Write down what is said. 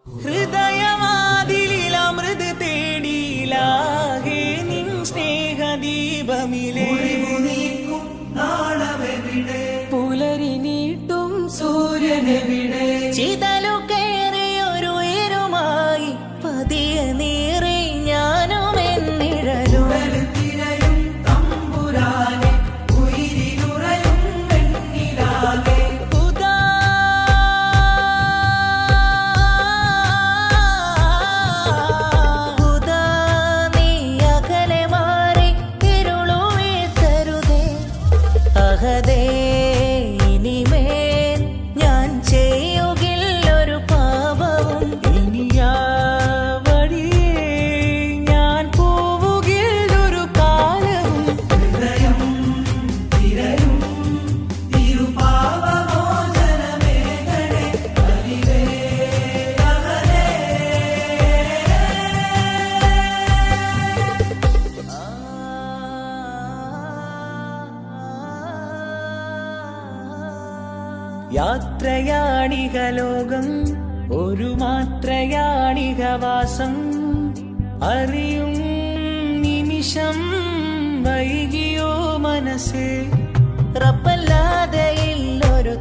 ഹൃദയവാതിലിൽ അമൃത് തേടിയിലാകെ നിൻ സ്നേഹദീപമിലേ പുലരി നീട്ടും സൂര്യനെവിടെ ചിതലു കയറിയൊരു ഇരുമായി പതിയെ നീറി ഞാനും എന്നിഴലും ഇനിമേൽ ഞാൻ ചെയ്യുകില്ലൊരു പാപവും ഇനിയാ വഴിയേ ഞാൻ പോവുകില്ലൊരു കാലവും ഹൃദയം തിരയും തിരുപാപമോചനമേകണേ യാത്രയാണിക ലോകം ഒരു മാത്രയാണിക വാസം അറിയും നിമിഷം വൈകിയോ മനസ്സേ റബ്ബല്ലാതെ ഇല്ലൊരു